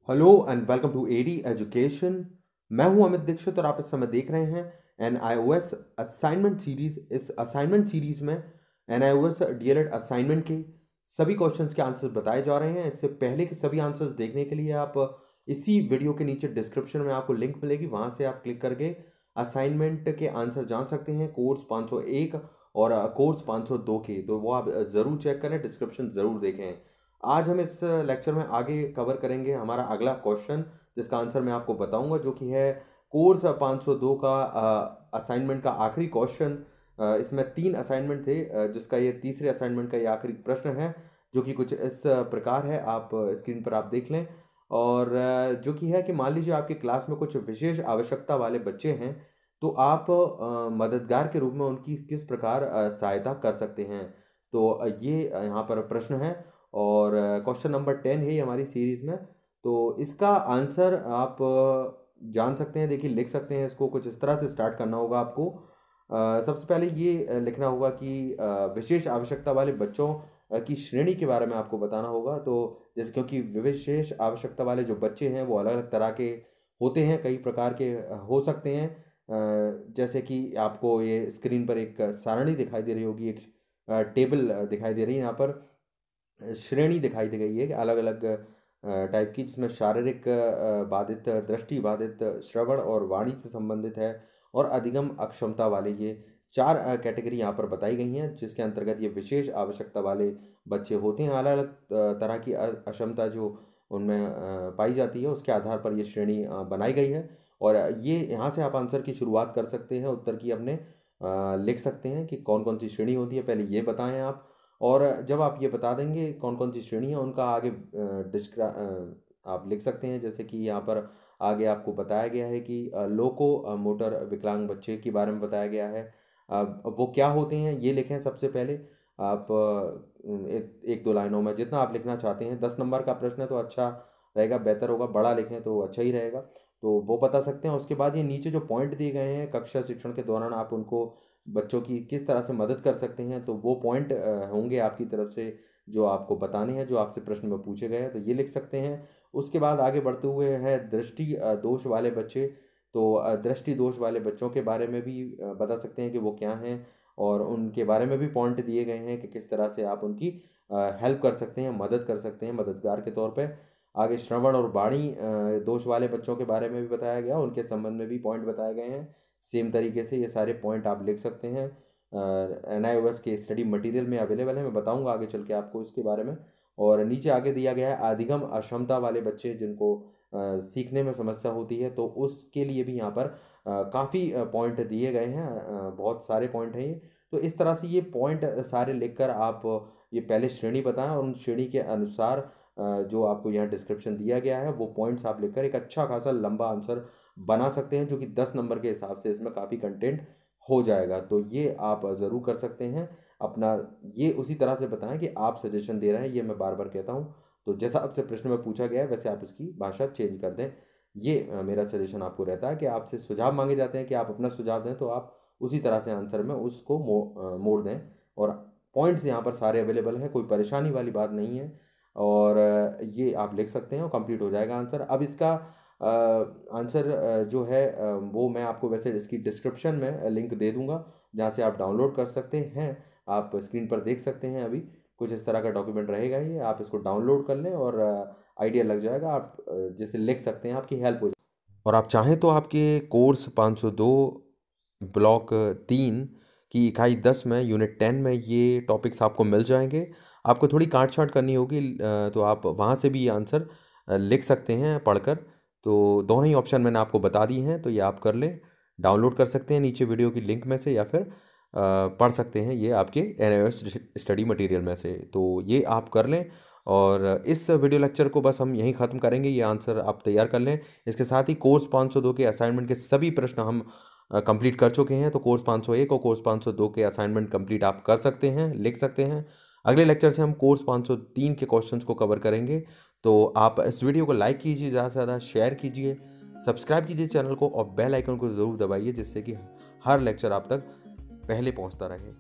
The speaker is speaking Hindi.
Hello and welcome to AD education. मैं हूं अमित दीक्षित और आप इस समय देख रहे हैं NIOS असाइनमेंट सीरीज। इस असाइनमेंट सीरीज में NIOS DLED असाइनमेंट के सभी क्वेश्चंस के आंसर्स बताए जा रहे हैं। इससे पहले के सभी आंसर्स देखने के लिए आप इसी वीडियो के नीचे डिस्क्रिप्शन में आपको लिंक मिलेगी, वहां से आप क्लिक करके असाइनमेंट के आंसर जान सकते हैं, कोर्स 501 और कोर्स 502 के। तो वो आप ज़रूर चेक करें, डिस्क्रिप्शन ज़रूर देखें। आज हम इस लेक्चर में आगे कवर करेंगे हमारा अगला क्वेश्चन, जिसका आंसर मैं आपको बताऊंगा, जो कि है कोर्स 502 का असाइनमेंट का आखिरी क्वेश्चन। इसमें 3 असाइनमेंट थे, जिसका ये तीसरे असाइनमेंट का ये आखिरी प्रश्न है, जो कि कुछ इस प्रकार है। आप स्क्रीन पर आप देख लें। और जो कि है कि मान लीजिए आपकी क्लास में कुछ विशेष आवश्यकता वाले बच्चे हैं, तो आप मददगार के रूप में उनकी किस प्रकार सहायता कर सकते हैं। तो ये यहाँ पर प्रश्न है और क्वेश्चन नंबर 10 है ये हमारी सीरीज में। तो इसका आंसर आप जान सकते हैं, देखिए लिख सकते हैं। इसको कुछ इस तरह से स्टार्ट करना होगा आपको। सबसे पहले ये लिखना होगा कि विशेष आवश्यकता वाले बच्चों की श्रेणी के बारे में आपको बताना होगा। तो जैसे क्योंकि विशेष आवश्यकता वाले जो बच्चे हैं वो अलग अलग तरह के होते हैं, कई प्रकार के हो सकते हैं। जैसे कि आपको ये स्क्रीन पर एक सारणी दिखाई दे रही होगी, एक टेबल दिखाई दे रही है, यहाँ पर श्रेणी दिखाई दे गई है अलग अलग टाइप की, जिसमें शारीरिक बाधित, दृष्टि बाधित, श्रवण और वाणी से संबंधित है, और अधिगम अक्षमता वाले, ये 4 कैटेगरी यहाँ पर बताई गई हैं, जिसके अंतर्गत ये विशेष आवश्यकता वाले बच्चे होते हैं। अलग अलग तरह की अक्षमता जो उनमें पाई जाती है, उसके आधार पर ये श्रेणी बनाई गई है। और ये यहाँ से आप आंसर की शुरुआत कर सकते हैं, उत्तर की अपने लिख सकते हैं कि कौन कौन सी श्रेणी होती है, पहले ये बताएं आप। और जब आप ये बता देंगे कौन कौन सी श्रेणी है, उनका आगे आप लिख सकते हैं। जैसे कि यहाँ पर आगे आपको बताया गया है कि लोको मोटर विकलांग बच्चे के बारे में बताया गया है। वो क्या होते हैं ये लिखें सबसे पहले आप। एक दो लाइनों में जितना आप लिखना चाहते हैं। 10 नंबर का प्रश्न है तो अच्छा रहेगा, बेहतर होगा बड़ा लिखें तो अच्छा ही रहेगा। तो वो बता सकते हैं। उसके बाद ये नीचे जो पॉइंट दिए गए हैं, कक्षा शिक्षण के दौरान आप उनको, बच्चों की किस तरह से मदद कर सकते हैं, तो वो पॉइंट होंगे आपकी तरफ से जो आपको बताने हैं, जो आपसे प्रश्न में पूछे गए हैं, तो ये लिख सकते हैं। उसके बाद आगे बढ़ते हुए हैं दृष्टि दोष वाले बच्चे। तो दृष्टि दोष वाले बच्चों के बारे में भी बता सकते हैं कि वो क्या हैं, और उनके बारे में भी पॉइंट दिए गए हैं कि किस तरह से आप उनकी हेल्प कर सकते हैं, मदद कर सकते हैं मददगार के तौर पे। आगे श्रवण और वाणी दोष वाले बच्चों के बारे में भी बताया गया, उनके संबंध में भी पॉइंट बताए गए हैं। सेम तरीके से ये सारे पॉइंट आप लिख सकते हैं। NIOS के स्टडी मटेरियल में अवेलेबल है, मैं बताऊंगा आगे चल के आपको इसके बारे में। और नीचे आगे दिया गया है अधिगम अक्षमता वाले बच्चे, जिनको सीखने में समस्या होती है, तो उसके लिए भी यहाँ पर काफ़ी पॉइंट दिए गए हैं। बहुत सारे पॉइंट हैं ये। तो इस तरह से ये पॉइंट सारे लिखकर आप ये पहले श्रेणी बताएं, और उन श्रेणी के अनुसार जो आपको यहाँ डिस्क्रिप्शन दिया गया है, वो पॉइंट्स आप लिखकर एक अच्छा खासा लंबा आंसर बना सकते हैं, जो कि 10 नंबर के हिसाब से इसमें काफ़ी कंटेंट हो जाएगा। तो ये आप ज़रूर कर सकते हैं अपना। ये उसी तरह से बताएं कि आप सजेशन दे रहे हैं, ये मैं बार बार कहता हूँ। तो जैसा आपसे प्रश्न में पूछा गया है वैसे आप उसकी भाषा चेंज कर दें। ये मेरा सजेशन आपको रहता है कि आपसे सुझाव मांगे जाते हैं कि आप अपना सुझाव दें, तो आप उसी तरह से आंसर में उसको मोड़ दें। और पॉइंट्स यहाँ पर सारे अवेलेबल हैं, कोई परेशानी वाली बात नहीं है। और ये आप लिख सकते हैं और कंप्लीट हो जाएगा आंसर। अब इसका आंसर जो है वो मैं आपको वैसे इसकी डिस्क्रिप्शन में लिंक दे दूंगा, जहाँ से आप डाउनलोड कर सकते हैं। आप स्क्रीन पर देख सकते हैं, अभी कुछ इस तरह का डॉक्यूमेंट रहेगा ये, आप इसको डाउनलोड कर लें और आइडिया लग जाएगा। आप जैसे लिख सकते हैं, आपकी हेल्प हो जाएगी। और आप चाहें तो आपके कोर्स 502 ब्लॉक 3 की इकाई 10 में यूनिट 10 में ये टॉपिक्स आपको मिल जाएंगे। आपको थोड़ी काट छाँट करनी होगी, तो आप वहाँ से भी ये आंसर लिख सकते हैं पढ़कर। तो दोनों ही ऑप्शन मैंने आपको बता दी हैं, तो ये आप कर लें, डाउनलोड कर सकते हैं नीचे वीडियो की लिंक में से, या फिर पढ़ सकते हैं ये आपके NIOS स्टडी मटेरियल में से। तो ये आप कर लें। और इस वीडियो लेक्चर को बस हम यहीं ख़त्म करेंगे। ये आंसर आप तैयार कर लें। इसके साथ ही कोर्स 502 के असाइनमेंट के सभी प्रश्न हम कंप्लीट कर चुके हैं। तो कोर्स 501 और कोर्स 502 के असाइनमेंट कंप्लीट आप कर सकते हैं, लिख सकते हैं। अगले लेक्चर से हम कोर्स 503 के क्वेश्चंस को कवर करेंगे। तो आप इस वीडियो को लाइक कीजिए, ज़्यादा से ज़्यादा शेयर कीजिए, सब्सक्राइब कीजिए चैनल को, और बेल आइकन को ज़रूर दबाइए, जिससे कि हर लेक्चर आप तक पहले पहुंचता रहे।